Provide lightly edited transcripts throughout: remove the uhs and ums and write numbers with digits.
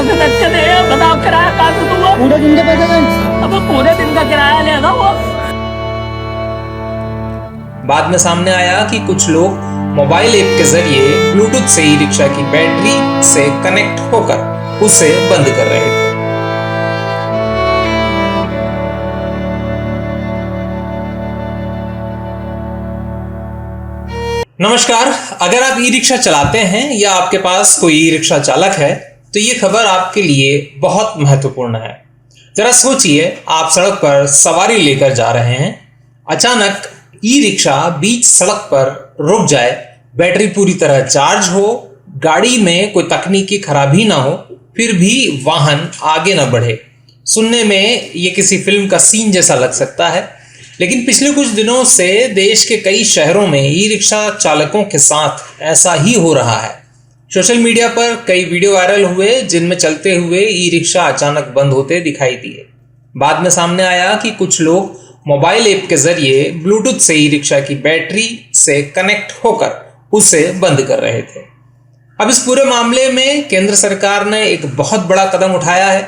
पैसे रख के दे, बताओ किराया कहाँ से दूंगा? पूरे दिन के पैसे दें। अब पूरे दिन का किराया लेगा वो। बाद में सामने आया कि कुछ लोग मोबाइल ऐप के जरिए ब्लूटूथ से ई रिक्शा की बैटरी से कनेक्ट होकर उसे बंद कर रहे थे। नमस्कार, अगर आप ई रिक्शा चलाते हैं या आपके पास कोई ई रिक्शा चालक है तो ये खबर आपके लिए बहुत महत्वपूर्ण है। जरा सोचिए, आप सड़क पर सवारी लेकर जा रहे हैं, अचानक ई रिक्शा बीच सड़क पर रुक जाए, बैटरी पूरी तरह चार्ज हो, गाड़ी में कोई तकनीकी खराबी ना हो, फिर भी वाहन आगे ना बढ़े। सुनने में ये किसी फिल्म का सीन जैसा लग सकता है, लेकिन पिछले कुछ दिनों से देश के कई शहरों में ई रिक्शा चालकों के साथ ऐसा ही हो रहा है। सोशल मीडिया पर कई वीडियो वायरल हुए जिनमें चलते हुए ई रिक्शा अचानक बंद होते दिखाई दिए। बाद में सामने आया कि कुछ लोग मोबाइल ऐप के जरिए ब्लूटूथ से ई रिक्शा की बैटरी से कनेक्ट होकर उसे बंद कर रहे थे। अब इस पूरे मामले में केंद्र सरकार ने एक बहुत बड़ा कदम उठाया है।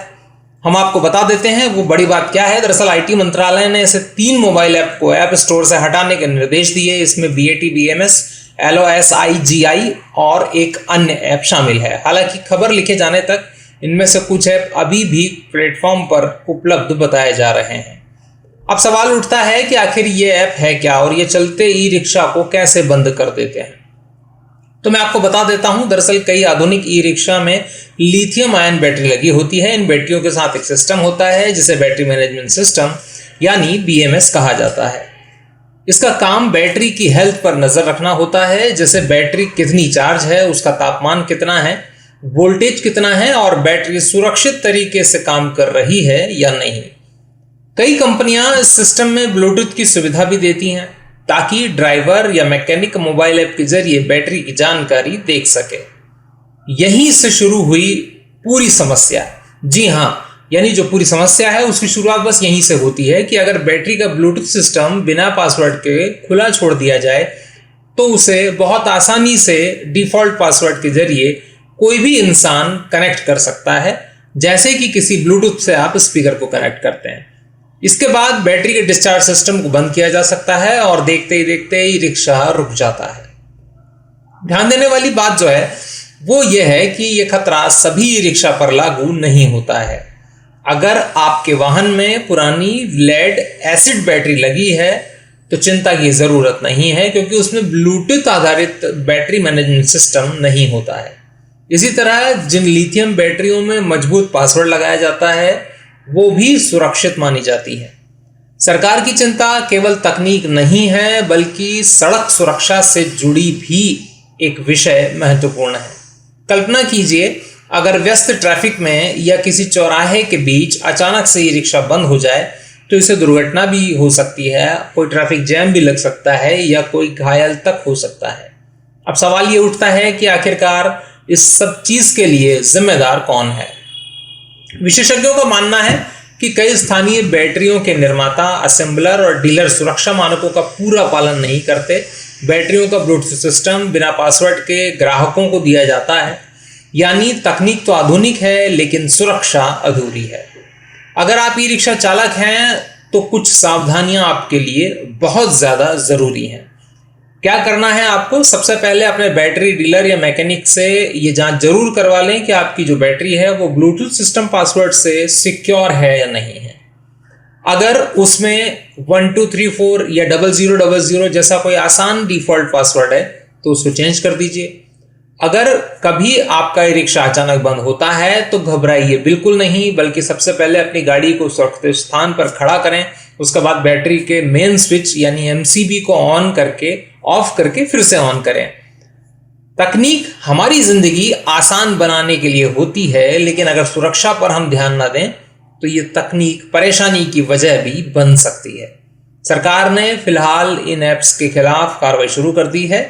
हम आपको बता देते हैं वो बड़ी बात क्या है। दरअसल आईटी मंत्रालय ने ऐसे 3 मोबाइल ऐप को ऐप स्टोर से हटाने के निर्देश दिए। इसमें BAT BMS, LOSIGI और एक अन्य ऐप शामिल है। हालांकि खबर लिखे जाने तक इनमें से कुछ ऐप अभी भी प्लेटफॉर्म पर उपलब्ध बताए जा रहे हैं। अब सवाल उठता है कि आखिर ये ऐप है क्या और ये चलते ई रिक्शा को कैसे बंद कर देते हैं। तो मैं आपको बता देता हूं, दरअसल कई आधुनिक ई रिक्शा में लिथियम आयन बैटरी लगी होती है। इन बैटरियों के साथ एक सिस्टम होता है जिसे बैटरी मैनेजमेंट सिस्टम यानी BMS कहा जाता है। इसका काम बैटरी की हेल्थ पर नजर रखना होता है, जैसे बैटरी कितनी चार्ज है, उसका तापमान कितना है, वोल्टेज कितना है और बैटरी सुरक्षित तरीके से काम कर रही है या नहीं। कई कंपनियां इस सिस्टम में ब्लूटूथ की सुविधा भी देती हैं ताकि ड्राइवर या मैकेनिक मोबाइल ऐप के जरिए बैटरी की जानकारी देख सके। यहीं से शुरू हुई पूरी समस्या। जी हां, यानी जो पूरी समस्या है उसकी शुरुआत बस यहीं से होती है कि अगर बैटरी का ब्लूटूथ सिस्टम बिना पासवर्ड के खुला छोड़ दिया जाए तो उसे बहुत आसानी से डिफॉल्ट पासवर्ड के जरिए कोई भी इंसान कनेक्ट कर सकता है, जैसे कि किसी ब्लूटूथ से आप स्पीकर को कनेक्ट करते हैं। इसके बाद बैटरी के डिस्चार्ज सिस्टम को बंद किया जा सकता है और देखते ही देखते ही रिक्शा रुक जाता है। ध्यान देने वाली बात जो है वो ये है कि यह खतरा सभी रिक्शा पर लागू नहीं होता है। अगर आपके वाहन में पुरानी लेड एसिड बैटरी लगी है तो चिंता की जरूरत नहीं है, क्योंकि उसमें ब्लूटूथ आधारित बैटरी मैनेजमेंट सिस्टम नहीं होता है। इसी तरह जिन लिथियम बैटरियों में मजबूत पासवर्ड लगाया जाता है वो भी सुरक्षित मानी जाती है। सरकार की चिंता केवल तकनीक नहीं है बल्कि सड़क सुरक्षा से जुड़ी भी एक विषय महत्वपूर्ण है। कल्पना कीजिए, अगर व्यस्त ट्रैफिक में या किसी चौराहे के बीच अचानक से ये रिक्शा बंद हो जाए तो इससे दुर्घटना भी हो सकती है, कोई ट्रैफिक जैम भी लग सकता है या कोई घायल तक हो सकता है। अब सवाल ये उठता है कि आखिरकार इस सब चीज के लिए जिम्मेदार कौन है। विशेषज्ञों का मानना है कि कई स्थानीय बैटरियों के निर्माता, असेंबलर और डीलर सुरक्षा मानकों का पूरा पालन नहीं करते। बैटरियों का ब्लूटूथ सिस्टम बिना पासवर्ड के ग्राहकों को दिया जाता है, यानी तकनीक तो आधुनिक है लेकिन सुरक्षा अधूरी है। अगर आप ई रिक्शा चालक हैं तो कुछ सावधानियां आपके लिए बहुत ज्यादा जरूरी हैं। क्या करना है आपको? सबसे पहले अपने बैटरी डीलर या मैकेनिक से ये जांच जरूर करवा लें कि आपकी जो बैटरी है वो ब्लूटूथ सिस्टम पासवर्ड से सिक्योर है या नहीं है। अगर उसमें 1234 या 0000 जैसा कोई आसान डिफॉल्ट पासवर्ड है तो उसको चेंज कर दीजिए। अगर कभी आपका ई रिक्शा अचानक बंद होता है तो घबराइए बिल्कुल नहीं, बल्कि सबसे पहले अपनी गाड़ी को सुरक्षित स्थान पर खड़ा करें। उसके बाद बैटरी के मेन स्विच यानी MCB को ऑफ करके फिर से ऑन करें। तकनीक हमारी जिंदगी आसान बनाने के लिए होती है, लेकिन अगर सुरक्षा पर हम ध्यान न दें तो ये तकनीक परेशानी की वजह भी बन सकती है। सरकार ने फिलहाल इन ऐप्स के खिलाफ कार्रवाई शुरू कर दी है,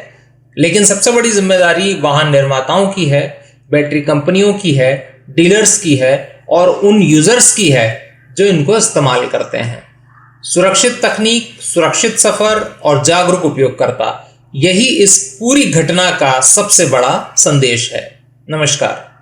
लेकिन सबसे बड़ी जिम्मेदारी वाहन निर्माताओं की है, बैटरी कंपनियों की है, डीलर्स की है और उन यूजर्स की है जो इनको इस्तेमाल करते हैं। सुरक्षित तकनीक, सुरक्षित सफर और जागरूक उपयोगकर्ता, यही इस पूरी घटना का सबसे बड़ा संदेश है। नमस्कार।